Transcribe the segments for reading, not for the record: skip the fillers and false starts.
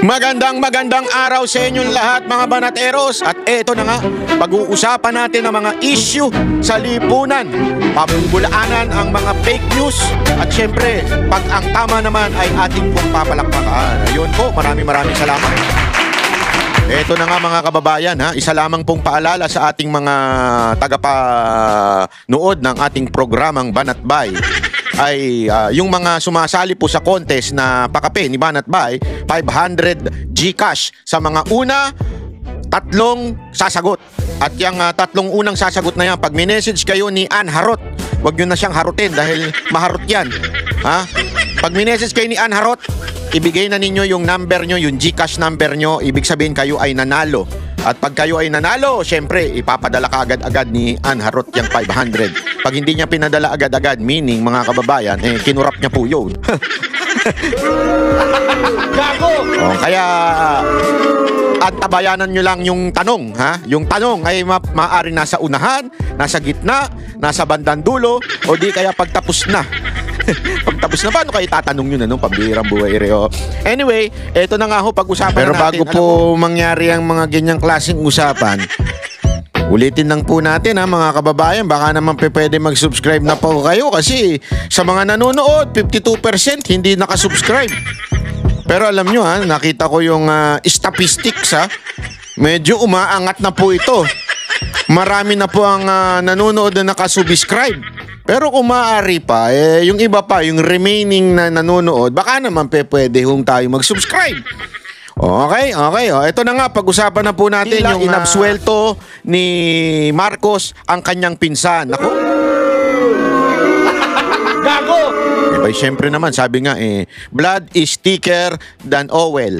Magandang araw sa inyong lahat mga banateros. At eto na nga, pag-uusapan natin ang mga issue sa lipunan. Pabubulaanan ang mga fake news. At syempre, pag ang tama naman ay ating pong papalakpakan. Ayun po, maraming salamat. Eto na nga mga kababayan, isa lamang pong paalala sa ating mga tagapanood ng ating programang Banat Bay ay yung mga sumasali po sa contest na pakape ni Banat Bay, 500 GCash sa mga tatlong sasagot. At yung tatlong unang sasagot na yan, pag minessage kayo ni Ann Harot, wag nyo na siyang harutin dahil maharot yan. Pag minessage kayo ni Ann Harot, ibigay na ninyo yung number nyo, yung GCash number nyo, ibig sabihin kayo ay nanalo. At pag kayo ay nanalo, syempre, ipapadala ka agad-agad ni Ann Harot yung 500. Pag hindi niya pinadala agad-agad, meaning mga kababayan, kinurap niya po yun. Gago! Kaya, antabayanan nyo lang yung tanong, Yung tanong ay maaari nasa unahan, nasa gitna, nasa bandang dulo, o di kaya pagtapos na. Pagtapos na, paano kayo tatanong nyo na nung pambihirang buhay reo? Anyway, eto na nga ho, pag-usapan Pero na natin. bago po mangyari ang mga ganyang klaseng usapan, ulitin lang po natin mga kababayan, baka naman pwede mag-subscribe na po kayo kasi sa mga nanonood, 52% hindi nakasubscribe. Pero alam nyo nakita ko yung statistics medyo umaangat na po ito. Marami na po ang nanonood na nakasubscribe. Pero kung maaari pa, yung iba pa, yung remaining na nanonood, baka naman pwede tayo mag-subscribe. Okay. Ito na nga, pag-usapan na po natin yung inabsuelto ni Marcos ang kanyang pinsan. Ako? Gago! Diba, syempre naman, sabi nga blood is thicker than oil.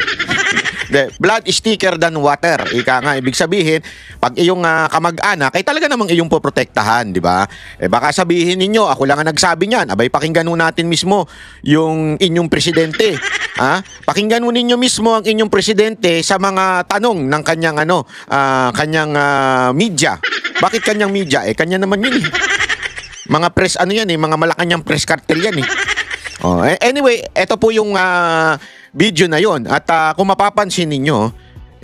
Blood is thicker than water. Ika nga, ibig sabihin, pag iyong kamag-anak, ay talaga namang iyong poprotektahan, di ba? Baka sabihin ninyo, ako lang ang nagsabi niyan. Abay, pakinggan ho natin mismo yung inyong presidente. Pakinggan ho ninyo mismo ang inyong presidente sa mga tanong ng kanyang media. Bakit kanyang media? Kanya naman yun Mga press, mga Malacanang press cartel yan Anyway, ito po yung video na yon. At kung mapapansin ninyo,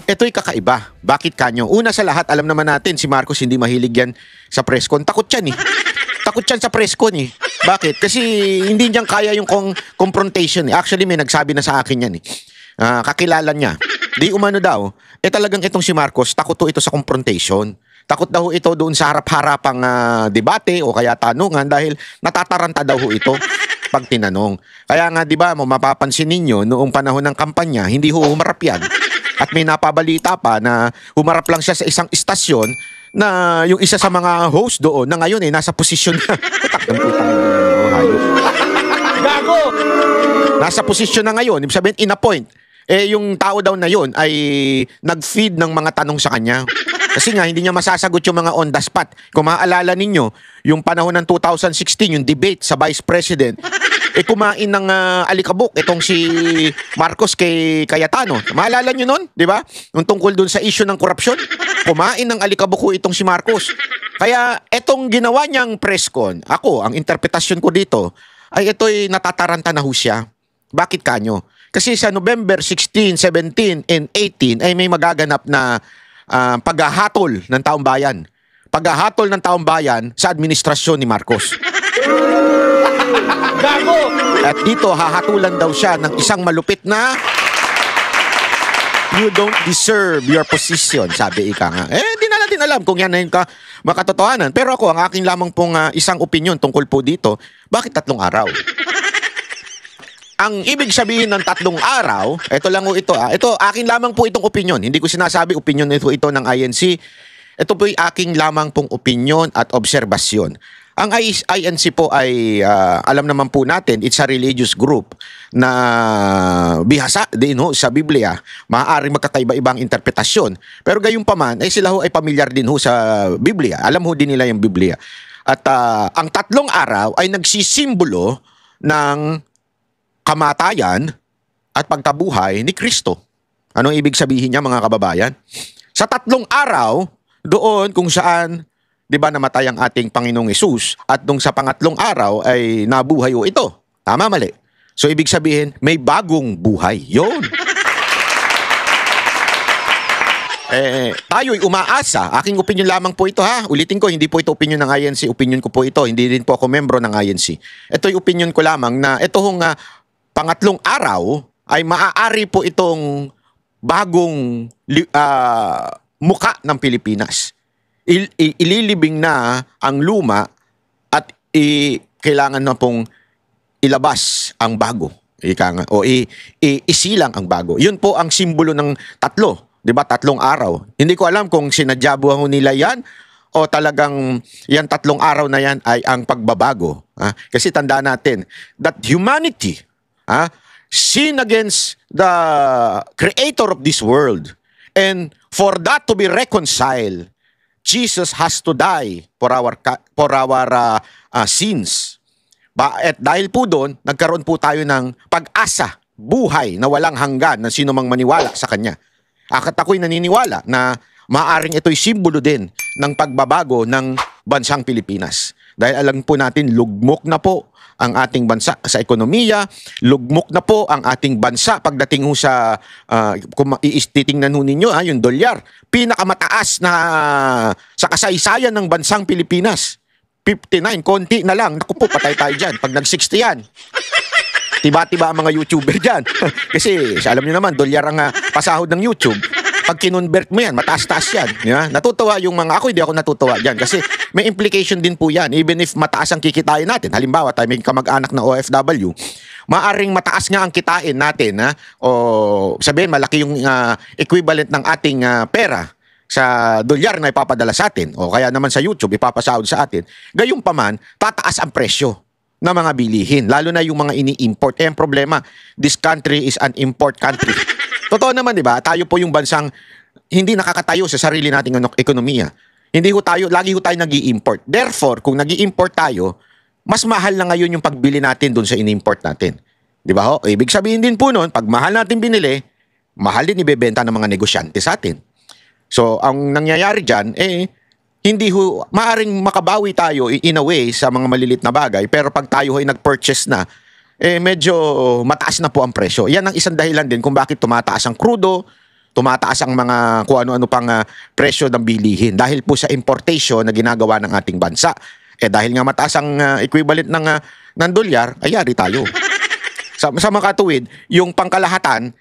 ito'y kakaiba. Bakit kanyo? Una sa lahat, alam naman natin si Marcos hindi mahilig yan sa presscon. Takot yan Takot yan sa presscon Bakit? Kasi hindi niyan kaya yung confrontation Actually, may nagsabi na sa akin yan kakilala niya. Di umano daw, talagang itong si Marcos, takot ito sa confrontation. Takot daw ito doon sa harap-harapang debate o kaya tanungan dahil natataranta daw ito pag tinanong. Kaya nga, di ba, mapapansin ninyo, noong panahon ng kampanya, hindi humarap yan. At may napabalita pa na humarap lang siya sa isang istasyon na yung isa sa mga host doon na ngayon nasa posisyon na. Gago! Nasa posisyon na ngayon, ibig sabihin, in-appoint. Yung tao daw na yun ay nag-feed ng mga tanong sa kanya. Kasi nga, hindi niya masasagot yung mga on the spot. Kung maaalala ninyo, yung panahon ng 2016, yung debate sa Vice President, kumain ng alikabok itong si Marcos kay Cayetano. Maalala nyo nun, di ba? Yung tungkol dun sa issue ng korupsyon, kumain ng alikabok itong si Marcos. Kaya itong ginawa niyang presscon, ang interpretasyon ko dito, ay ito'y natataranta na ho siya. Bakit kanyo? Kasi sa November 16, 17, and 18 ay may magaganap na paghahatol ng taong bayan. Paghahatol ng taong bayan sa administrasyon ni Marcos. Gago! At dito, hahatulan daw siya ng isang malupit na you don't deserve your position, sabi ika nga. Di na natin alam kung yan na yung makatotohanan. Pero ako, ang aking lamang pong isang opinion tungkol po dito, bakit 3 araw? Ang ibig sabihin ng 3 araw, ito lang ito. Ito, akin lamang po itong opinion. Hindi ko sinasabi opinion ito ng INC. Ito po ay aking lamang pong opinion at obserbasyon. Ang INC po ay, alam naman po natin, it's a religious group na bihasa din sa Biblia. Maaaring magkakaiba-ibang interpretasyon. Pero gayunpaman, sila ay pamilyar din sa Biblia. Alam din nila yung Biblia. At ang 3 araw ay nagsisimbolo ng kamatayan at pagkabuhay ni Kristo. Anong ibig sabihin niya, mga kababayan? Sa 3 araw, doon kung saan, di ba, namatay ang ating Panginoong Hesus, at nung sa pangatlong araw ay nabuhay ito. Tama, mali? So, ibig sabihin, may bagong buhay. Yun. tayo'y umaasa. Aking opinion lamang po ito ha. Ulitin ko, hindi po ito opinion ng INC. Opinion ko po ito. Hindi rin po ako membro ng INC. Ito'y opinion ko lamang na itong pangatlong araw ay maaari po itong bagong muka ng Pilipinas. Ililibing na ang luma at kailangan na pong ilabas ang bago. Isilang ang bago. Yun po ang simbolo ng tatlo. 'Di ba? Tatlong araw. Hindi ko alam kung sinadyabuhan nila yan o talagang yan tatlong araw na yan ay ang pagbabago. Kasi tandaan natin that humanity sin against the creator of this world. And for that to be reconciled, Jesus has to die for our sins. At dahil po doon, nagkaroon po tayo ng pag-asa, buhay na walang hanggan ng sino mang maniwala sa Kanya. At ako'y naniniwala na maaaring ito'y simbolo din ng pagbabago ng bansang Pilipinas. Dahil alam po natin, lugmok na po ang ating bansa sa ekonomiya, lugmok na po ang ating bansa pagdating ho sa, kung titingnan ho ninyo, yung dolyar, pinakamataas na sa kasaysayan ng bansang Pilipinas. 59, konti na lang. Naku po, patay tayo dyan. Pag nag-60 yan, tiba-tiba ang mga YouTuber dyan. Kasi alam niyo naman, dolyar ang pasahod ng YouTube. Pag kinonvert mo yan, mataas-taas yan. Yeah? Natutuwa yung mga, hindi ako natutuwa dyan. Kasi may implication din po yan. Even if mataas ang kikitain natin, halimbawa tayo may kamag-anak na OFW, maaring mataas nga ang kitain natin, o sabihin malaki yung equivalent ng ating pera sa dolyar na ipapadala sa atin, o kaya naman sa YouTube ipapasahod sa atin, gayunpaman, tataas ang presyo ng mga bilihin, lalo na yung mga ini-import. Ang problema, this country is an import country. Totoo naman, di ba? Tayo po yung bansang hindi nakakatayo sa sarili nating ekonomiya. Hindi ho tayo, lagi ho tayo nag-i-import. Therefore, kung nag-i-import tayo, mas mahal na ngayon yung pagbili natin dun sa ini-import natin. Di ba ho? Ibig sabihin din po nun, pag mahal natin binili, mahal din ibebenta ng mga negosyante sa atin. So, ang nangyayari dyan, hindi ho, maaring makabawi tayo in a way sa mga malilit na bagay, pero pag tayo ay nag-purchase na, medyo mataas na po ang presyo. Yan ang isang dahilan din kung bakit tumataas ang krudo, tumataas ang mga kung ano-ano pang presyo ng bilihin. Dahil po sa importation na ginagawa ng ating bansa. Dahil nga mataas ang equivalent ng dolyar, ayari tayo. Sa makatuwid, yung pangkalahatan,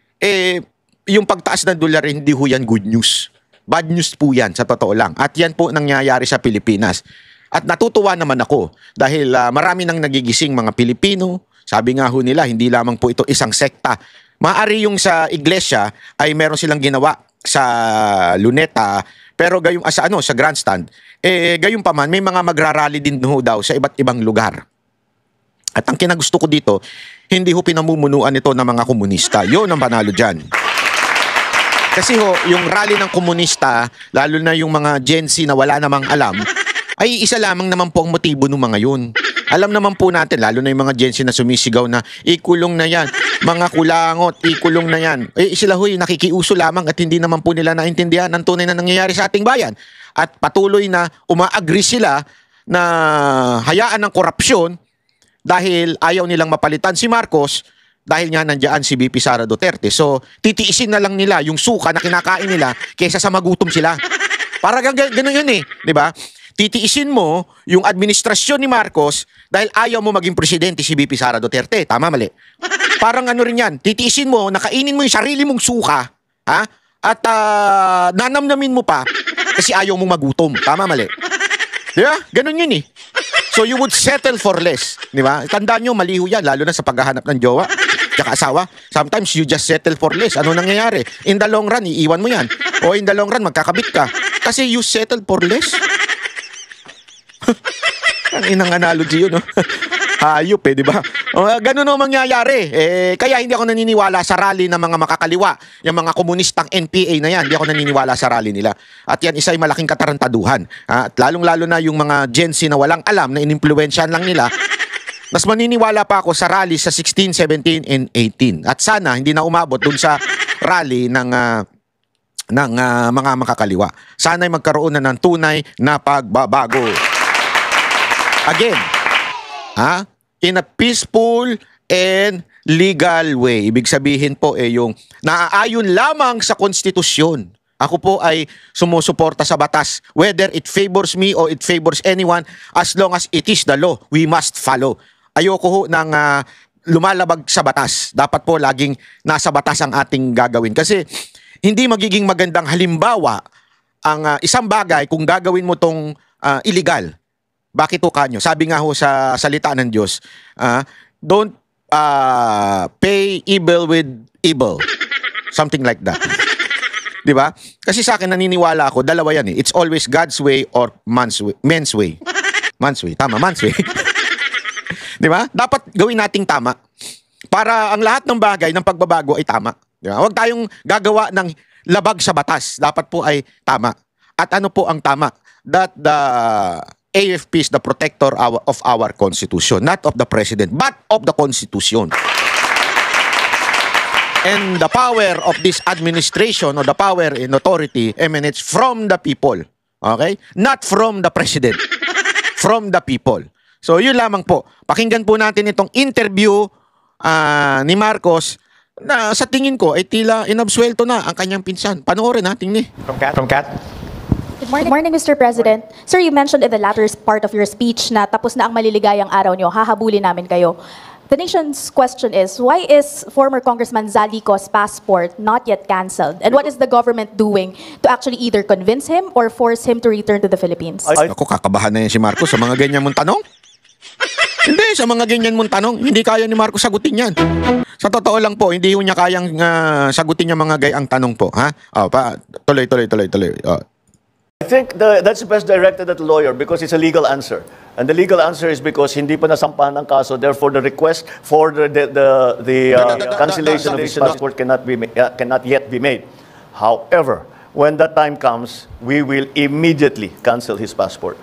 yung pagtaas ng dolyar, hindi ho yan good news. Bad news po yan, sa totoo lang. At yan po nangyayari sa Pilipinas. At natutuwa naman ako dahil marami nang nagigising mga Pilipino. Sabi nga ho nila, hindi lamang po ito isang sekta. Maari yung sa iglesia ay meron silang ginawa sa Luneta, pero sa grandstand. Gayon pa man, may mga magrarally din ho daw sa iba't ibang lugar. At ang kinagusto ko dito, hindi ho pinamumunuan ito ng mga komunista. Yun ang panalo dyan. Kasi yung rally ng komunista, lalo na yung mga Gen Z na wala namang alam, ay isa lamang naman po ang motibo ng mga yun. Alam naman po natin, lalo na yung mga Gen Z na sumisigaw na, ikulong na yan, mga kulangot, ikulong na yan. Sila nakikiuso lamang at hindi naman po nila naintindihan ang tunay na nangyayari sa ating bayan. At patuloy na umaagree sila na hayaan ng korupsyon dahil ayaw nilang mapalitan si Marcos, dahil nga nandiyan si VP Sara Duterte. So, titiisin na lang nila yung suka na kinakain nila kaysa sa magutom sila. Parang ganun yun di ba? Titiisin mo yung administrasyon ni Marcos dahil ayaw mo maging presidente si VP Sara Duterte. Tama, mali? Parang ano rin yan. Titiisin mo, nakainin mo yung sarili mong suka, at nanamnamin mo pa kasi ayaw mong magutom. Tama, mali? Di ba? Ganun yun So, you would settle for less. Di ba? Tandaan nyo, maliho yan, lalo na sa paghahanap ng jowa, tsaka asawa. Sometimes you just settle for less. Ano nangyayari? In the long run, iiwan mo yan. O in the long run, magkakabit ka. Kasi you settle for less. Ang inang analogy yun, hayop di ba? Ganun ang mangyayari. Kaya hindi ako naniniwala sa rally ng mga makakaliwa. Yung mga komunistang NPA na yan, hindi ako naniniwala sa rally nila. At yan, isa'y malaking katarantaduhan. At lalong-lalo na yung mga Gen Z na walang alam, na inimpluwensyahan lang nila, mas maniniwala pa ako sa rally sa 16, 17, and 18. At sana, hindi na umabot dun sa rally ng mga makakaliwa. Sana'y magkaroon na ng tunay na pagbabago. Again, in a peaceful and legal way. Ibig sabihin po yung naaayon lamang sa konstitusyon. Ako po ay sumusuporta sa batas. Whether it favors me or it favors anyone, as long as it is the law, we must follow. Ayoko ho ng lumalabag sa batas. Dapat po laging nasa batas ang ating gagawin. Kasi hindi magiging magandang halimbawa ang isang bagay kung gagawin mo tong illegal. Bakit ho kanyo? Sabi nga ho sa salita ng Diyos, don't pay evil with evil. Something like that. Di ba? Kasi sa akin naniniwala ako, dalawa yan eh. It's always God's way or men's way. Man's way. Tama, man's way. Di ba? Dapat gawin nating tama. Para ang lahat ng bagay ng pagbabago ay tama. Di ba? Huwag tayong gagawa ng labag sa batas. Dapat po ay tama. At ano po ang tama? That the AFP is the protector of our Constitution. Not of the President, but of the Constitution. And the power of this administration or the power and authority emanates from the people. Okay? Not from the President. From the people. So yun lamang po. Pakinggan po natin itong interview ni Marcos na sa tingin ko ay tila inabsuelto na ang kanyang pinsan. Panoorin natin ni. From Kat. Good morning, Mr. President. Sir, you mentioned in the latter part of your speech na tapos na ang maliligayang araw nyo, hahabulin namin kayo. The nation's question is, why is former Congressman Zaldico's passport not yet canceled? And what is the government doing to actually either convince him or force him to return to the Philippines? Ako, kakabahan na yan si Marcos sa mga ganyan mong tanong. Hindi, sa mga ganyan mong tanong, hindi kaya ni Marcos sagutin yan. Sa totoo lang po, hindi niya kayang sagutin yung mga gayang tanong po. Ha? Tuloy. I think that's best directed at the lawyer because it's a legal answer. And the legal answer is because hindi pa nasampahan ng kaso, therefore the request for the cancellation of his passport cannot yet be made. However, when that time comes, we will immediately cancel his passport.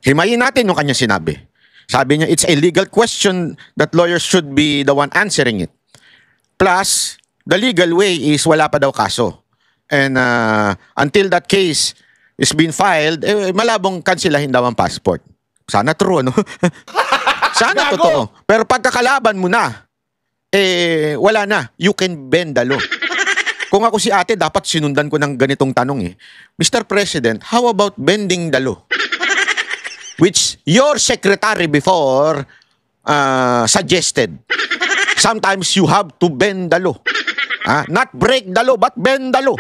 Himayin natin yung kanya sinabi. Sabi niya, it's a legal question that lawyers should be the one answering it. Plus, the legal way is wala pa daw kaso. And until that case is being filed, malabong kansilahin daw ang passport. Sana true, no? Sana totoo. Pero pagkakalaban mo na, wala na. You can bend the law. Kung ako si ate, dapat sinundan ko ng ganitong tanong eh. Mr. President, how about bending the law? Which your secretary before suggested. Sometimes you have to bend the law. Not break the law, but bend the law.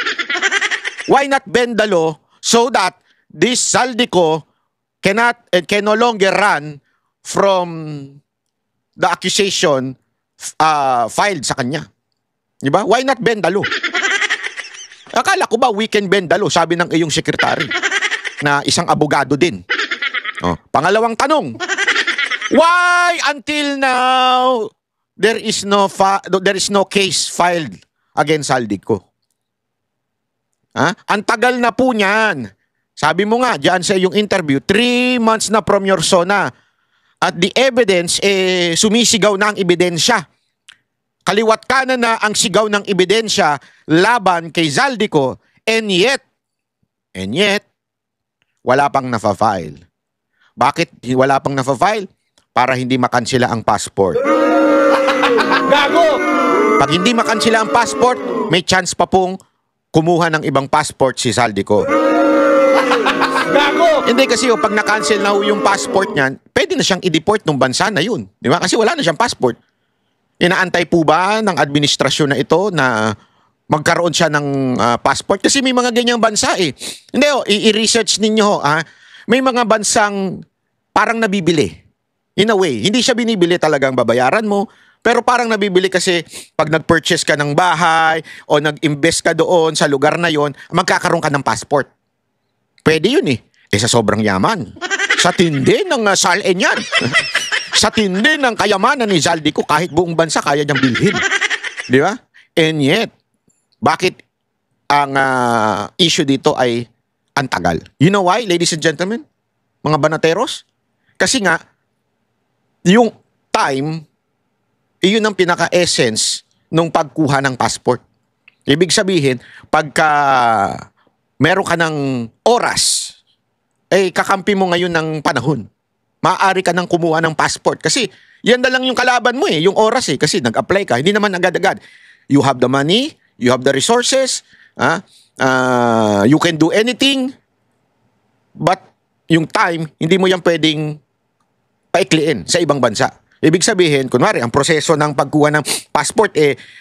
Why not bend the law? So that this Zaldico can no longer run from the accusation filed sa kanya. Diba? Why not bend the law? Akala ko ba we can bend the law? Sabi ng iyong sekretary na isang abogado din. Pangalawang tanong. Why until now there is no case filed against Zaldico? Ang tagal na po niyan. Sabi mo nga diyan sa iyong interview, 3 months na from your SONA. At the evidence sumisigaw na ang ebidensya. Kaliwat kanan na ang sigaw ng ebidensya laban kay Zaldico, and yet wala pang nafa-file. Bakit wala pang nafa-file? Para hindi makansela ang passport. Gago! Pag hindi makansela ang passport, may chance pa pong kumuha ng ibang passport si Zaldico. Gago! Hindi kasi pag na-cancel na yung passport niyan, pwede na siyang i-deport ng bansa na yun. Di ba? Kasi wala na siyang passport. Inaantay po ba ng administrasyon na ito na magkaroon siya ng passport? Kasi may mga ganyang bansa eh. Hindi i-research ninyo may mga bansang parang nabibili. In a way, hindi siya binibili talagang babayaran mo, pero parang nabibili kasi pag nag-purchase ka ng bahay o nag-invest ka doon sa lugar na yon, magkakaroon ka ng passport. Pwede yun eh. Sa sobrang yaman. Sa tindi ng salin yan. Sa tindi ng kayamanan ni Zaldico, kahit buong bansa kaya niyang bilhin. Di ba? And yet, bakit ang issue dito ay ang tagal? You know why, ladies and gentlemen? Mga banateros? Kasi nga, yung time, iyon ang pinaka-essence nung pagkuha ng passport. Ibig sabihin, pagka meron ka ng oras, kakampi mo ngayon ng panahon. Maaari ka nang kumuha ng passport. Kasi yan na lang yung kalaban mo yung oras Kasi nag-apply ka, hindi naman agad-agad. You have the money, you have the resources, you can do anything, but yung time, hindi mo yan pwedeng paikliin sa ibang bansa. Ibig sabihin, kunwari, ang proseso ng pagkuha ng passport,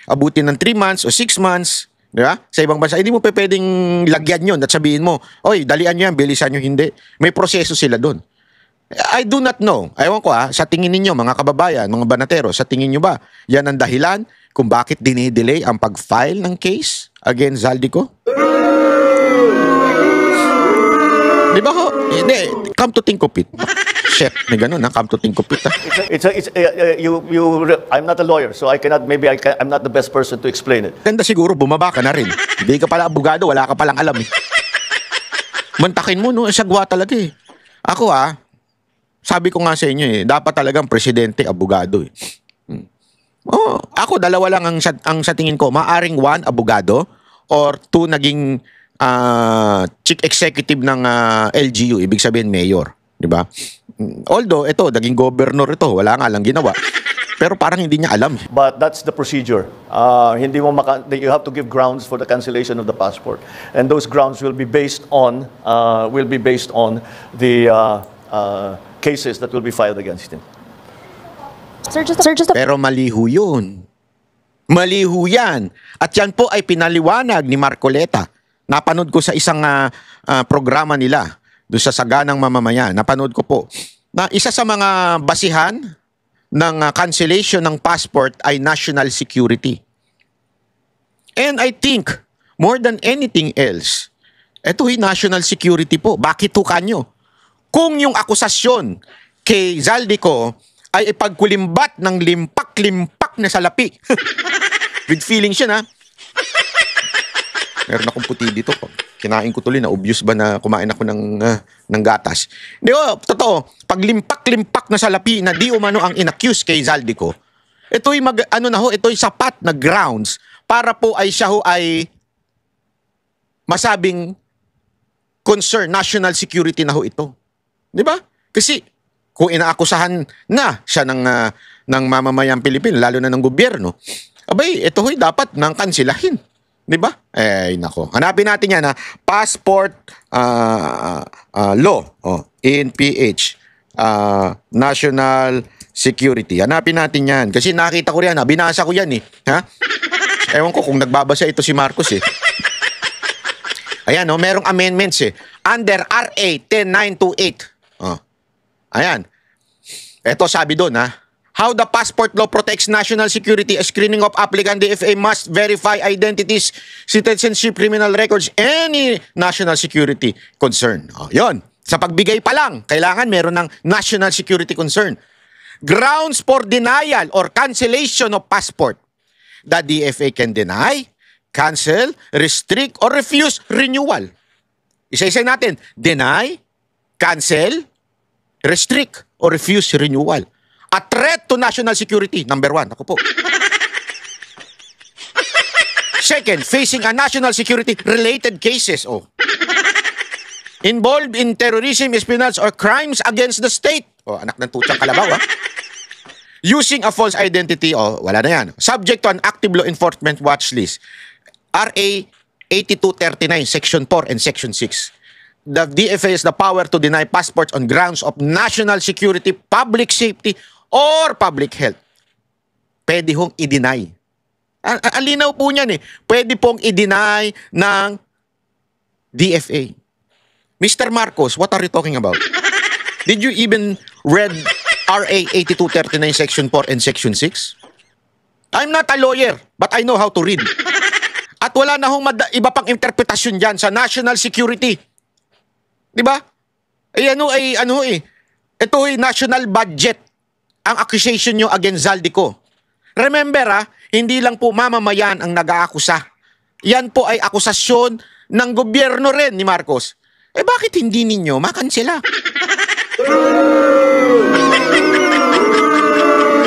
abutin ng 3 months o 6 months, di ba? Sa ibang bansa, hindi mo pwedeng lagyan yun at sabihin mo, oy, dalian nyo yan, bilisan nyo, hindi. May proseso sila doon. I do not know. Ewan ko sa tingin ninyo, mga kababayan, mga banatero, sa tingin nyo ba, yan ang dahilan kung bakit dinidelay ang pag-file ng case against Zaldico? Di ba ho? Hindi. Come to think of it. Chef, may ganun come to think of it. I'm not a lawyer, so I'm not the best person to explain it. Ganda siguro, bumaba ka na rin. Hindi ka pala abogado, wala ka palang alam Mantakin mo, no? Sagwa talaga Ako sabi ko nga sa inyo dapat talagang presidente, abogado ako dalawa lang ang sa tingin ko, maaring 1 abogado or 2 naging chief executive ng LGU, ibig sabihin mayor, di ba? Although ito, naging governor ito, wala nga lang ginawa. Pero parang hindi niya alam. But that's the procedure. You have to give grounds for the cancellation of the passport, and those grounds will be based on the cases that will be filed against him. Sir, just a Pero maliho yun. Maliho yan. At yan po ay pinaliwanag ni Marcoleta. Napanood ko sa isang programa nila doon sa Saganang Mamamayan. Napanood ko po na isa sa mga basihan ng cancellation ng passport ay national security. And I think, more than anything else, ito national security po. Bakit kanyo? Kung yung akusasyon kay Zaldico ay ipagkulimbat ng limpak-limpak na salapi. With feelings yun Meron akong puti dito. Kinain ko tuloy na obvious ba na kumain ako ng gatas. Di ba, totoo, pag limpak-limpak na salapi na di umano ang inaccuse kay Zaldico, ito'y ito'y sapat na grounds para po ay siya ay masabing concern, national security na ito. Di ba? Kasi kung inaakusahan na siya ng mamamayang Pilipino, lalo na ng gobyerno, abay, ito dapat nang kansilahin. Di ba? Nako. Hanapin natin yan passport law in PH. National security. Hanapin natin yan. Kasi nakita ko yan, binasa ko yan Ewan ko kung nagbabasa ito si Marcos Ayan, merong amendments Under RA 10928. Ayan. Ito sabi doon how the passport law protects national security, a screening of applicant, DFA must verify identities, citizenship, criminal records, any national security concern. Yon. Sa pagbigay pa lang, kailangan meron ng national security concern. Grounds for denial or cancellation of passport. The DFA can deny, cancel, restrict, or refuse renewal. Isa-isa natin. Deny, cancel, restrict, or refuse renewal. A threat to national security, number 1. Ako po. Second, facing a national security related cases. Involved in terrorism, espionage, or crimes against the state. Anak ng tutsang kalabaw Using a false identity. Wala na yan. Subject to an active law enforcement watch list. RA 8239, Section 4 and Section 6. The DFA has the power to deny passports on grounds of national security, public safety, or public health. Pwede hong i-deny. Ang linaw po niyan Pwede pong i-deny ng DFA. Mr. Marcos, what are you talking about? Did you even read RA 8239 Section 4 and Section 6? I'm not a lawyer, but I know how to read. At wala na hong iba pang interpretasyon dyan sa national security. Di ba? Ito national budget ang accusation nyo against Zaldico. Remember hindi lang po mamamayan ang nag-aakusa. Yan po ay akusasyon ng gobyerno rin ni Marcos. Bakit hindi ninyo makansela?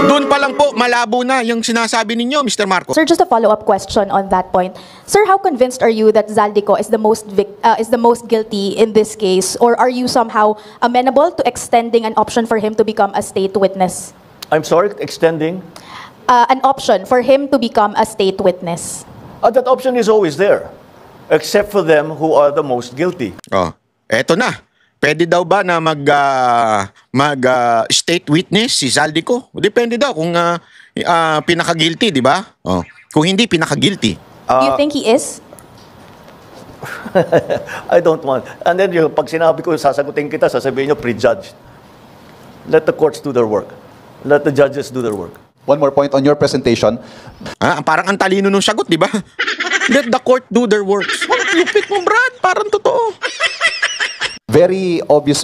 Doon pa lang po, malabo na yung sinasabi ninyo, Mr. Marcos. Sir, just a follow-up question on that point. Sir, how convinced are you that Zaldico is the most guilty in this case? Or are you somehow amenable to extending an option for him to become a state witness? I'm sorry, extending? An option for him to become a state witness. That option is always there. except for them who are the most guilty. Oh, eto na. Pwede daw ba na state witness si Zaldico? Depende daw kung pinaka-guilty, di ba? Oh. Kung hindi pinaka-guilty. Do you think he is? I don't want. And then pag sinabi ko, sasagutin kita, sasabihin nyo, prejudged. Let the courts do their work. Let the judges do their work. One more point on your presentation. Parang ang talino nung sagot, di ba? Let the court do their works. Oh, lupit mo, Brad. Parang totoo. Very obvious,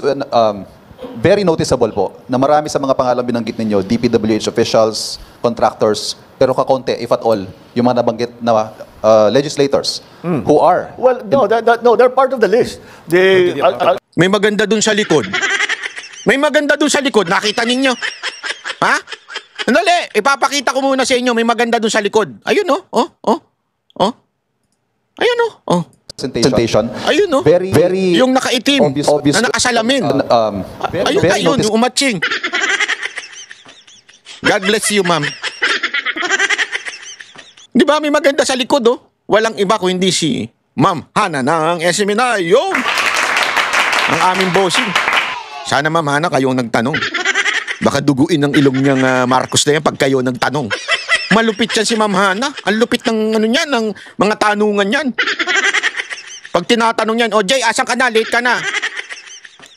very noticeable po na marami sa mga pangalan binanggit ninyo, DPWH officials, contractors, pero kakonte, if at all, yung mga nabanggit na legislators who are. Well, no, they're part of the list. May maganda dun sa likod. May maganda dun sa likod. Nakita ninyo? Ha? Andali, ipapakita ko muna sa inyo. May maganda dun sa likod. Ayun, oh. Ayun, oh. Presentation. Ayun, no? Very yung nakaitim, obvious, na nakasalamin. Ayun, yung umatching. God bless you, ma'am. Di ba, may maganda sa likod, oh. Walang iba kung hindi si Ma'am Hana ng SMNI. Yung ang aming bossing. Sana, Ma'am Hana, kayong nagtanong. Baka duguin ng ilong niyang Marcos na yan pag kayo nagtanong. Malupit yan si Ma'am Hana. Ang lupit ng ng mga tanungan yan. Pag tinatanong yan, Jay, asan ka na? Late ka na.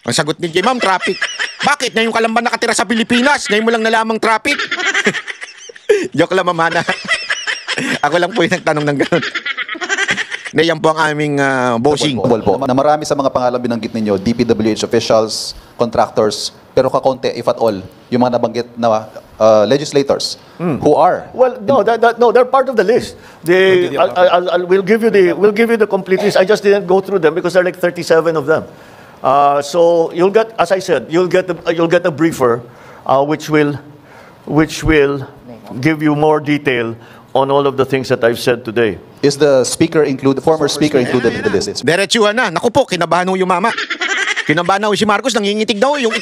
Ang sagot ni Jay, Ma'am, traffic. Bakit? Ngayon ka lang ba nakatira sa Pilipinas? Ngayon mo lang nalamang traffic? Joke lang, Ma'am Hana. Ako lang po yung nagtanong ng gano'n. Yan po ang aming bossing. Na marami sa mga pangalan binanggit ninyo, DPWH officials, contractors, pero kakonte, if at all, yung mga nabanggit na legislators who are. Well, no, they're part of the list. We'll give you the complete list. I just didn't go through them because there are like 37 of them. So you'll get, as I said, you'll get a briefer, which will give you more detail on all of the things that I've said today. Is the former speaker included in the list? Diretsuhan na. Naku po, kinabahan ho yung mama. Kinabahan ho si Marcos, nangingitig daw yung...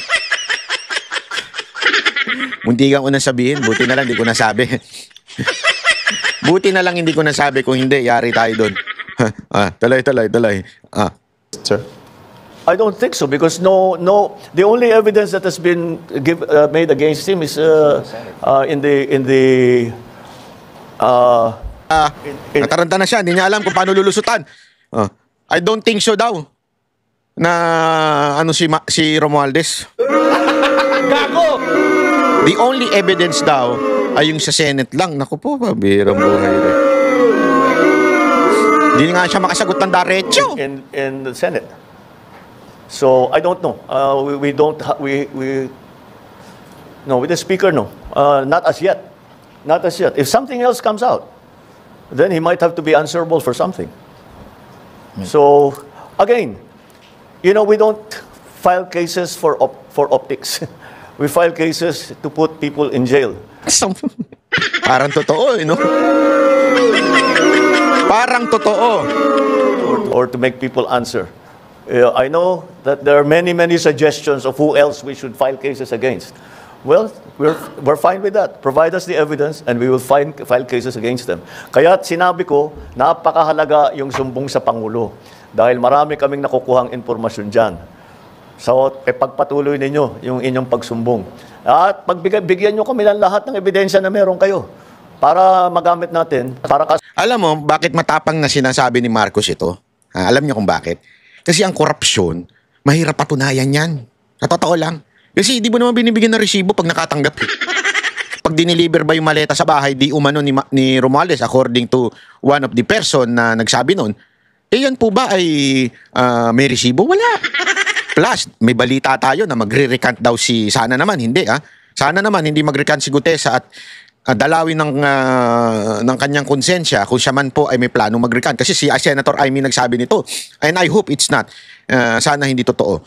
Muntikan ko na sabihin, buti na lang hindi ko nasabi. Buti na lang hindi ko nasabi, kung hindi, yari tayo doon. Talay. Sir? I don't think so because no. The only evidence that has been made against him is in the. Nataranta na siya, hindi niya alam kung paano lulusutan. I don't think so daw na si Romualdez. Gago! The only evidence daw ay yung sa Senate lang. Naku po, pabirang buhay rin. Hindi nga siya makasagot ng diretso. In the Senate. So I don't know. No, with the speaker, no. Not as yet. Not as yet. If something else comes out, then he might have to be answerable for something. So, again, we don't file cases for optics. We file cases to put people in jail. Parang totoo, no? Parang totoo. Or to make people answer. I know that there are many suggestions of who else we should file cases against. Well, we're fine with that. Provide us the evidence and we will file cases against them. Kaya sinabi ko, napakahalaga yung sumbong sa Pangulo. Dahil marami kaming nakukuhang impormasyon dyan. So, pagpatuloy ninyo yung inyong pagsumbong. At bigyan nyo kami ng lahat ng ebidensya na meron kayo para magamit natin. Alam mo, bakit matapang na sinasabi ni Marcos ito? Alam niyo kung bakit? Kasi ang korupsyon, mahirap patunayan yan. Sa totoo lang. Kasi di mo naman binibigyan ng resibo pag nakatanggap. Pag dineliver ba yung maleta sa bahay, di umano ni Romualdez according to one of the person na nagsabi nun, yan po ba ay may resibo? Wala. Plus, may balita tayo na magre-recant daw sana naman, hindi Sana naman hindi mag-recant si Gutesa at dalawin ng kanyang konsensya kung siya man po ay may plano mag-recant. Kasi si Senator Amy nagsabi nito, and I hope it's not. Sana hindi totoo.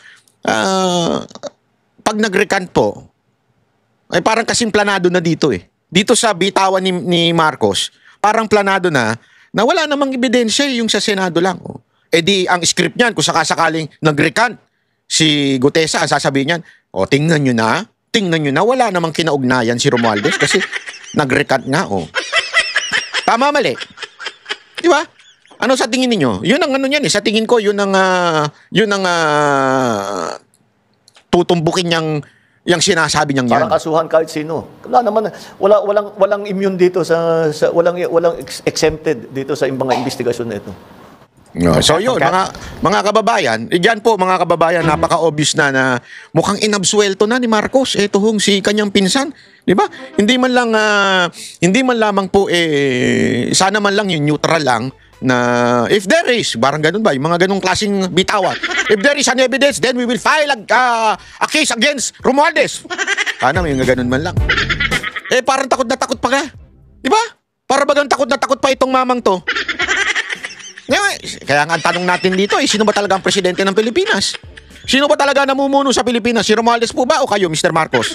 Pag nag-recant po, ay parang kasing planado na dito eh. Dito sa bitawan ni Marcos, parang planado na wala namang ebidensya yung sa Senado lang. Eh di, ang script niyan, kung sakasakaling nag-recant si Gutesa, ang sasabihin niyan, tingnan nyo na, wala namang kinaugnayan si Romualdez kasi nag-recant nga. Tama, mali. Di ba? Ano sa tingin ninyo? Yun ang ano niyan eh. Sa tingin ko, yun ang tutumbukin niyang yung sinasabi niyang yan. Para kasuhan kahit sino. Wala naman, walang immune dito walang exempted dito sa mga investigasyon na ito. No, so yun, mga kababayan, diyan po mga kababayan, napaka-obvious na mukhang inabsuelto na ni Marcos ito hong si kanyang pinsan, 'di ba? Hindi man lamang po sana man lang yung neutral lang na if there is, parang ganun ba, yung mga ganung klaseng bitawan. If there is an evidence, then we will file a case against Romualdez. Sana may ganun man lang. Parang takot na takot pa ka. 'Di ba? Para bagang takot na takot pa itong mamang to. Kaya nga ang tanong natin dito sino ba talaga ang presidente ng Pilipinas? Sino ba talaga namumuno sa Pilipinas? Si Romualdez po ba o kayo, Mr. Marcos?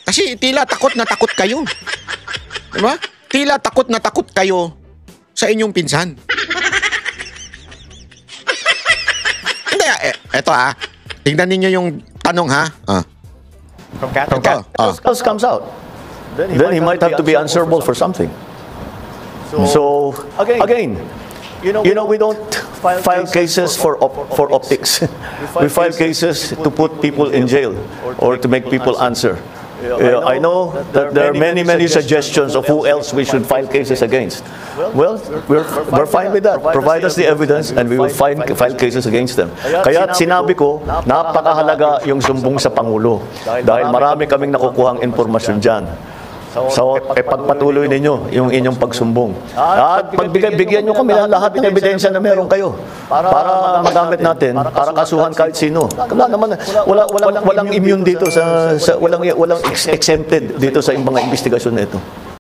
Kasi tila takot na takot kayo. Diba? Tila takot na takot kayo sa inyong pinsan. Hindi, eto tingnan ninyo yung tanong From else comes out, then he might have to be answerable for something. So again, you know, we don't file cases for optics. We file cases to put people in jail or to make people answer. I know that there are many suggestions of who else we should file cases against. Well, we're fine with that. Provide us the evidence and we will file cases against them. Kaya sinabi ko, napakahalaga yung sumbong sa Pangulo dahil marami kaming nakukuhang impormasyon dyan. So, pagpatuloy ninyo yung inyong pagsumbong. At bigyan nyo kami lahat ng ebidensya na meron kayo para magamit natin, para kasuhan kahit sino. Wala naman, walang immune dito walang exempted dito sa mga investigasyon na ito.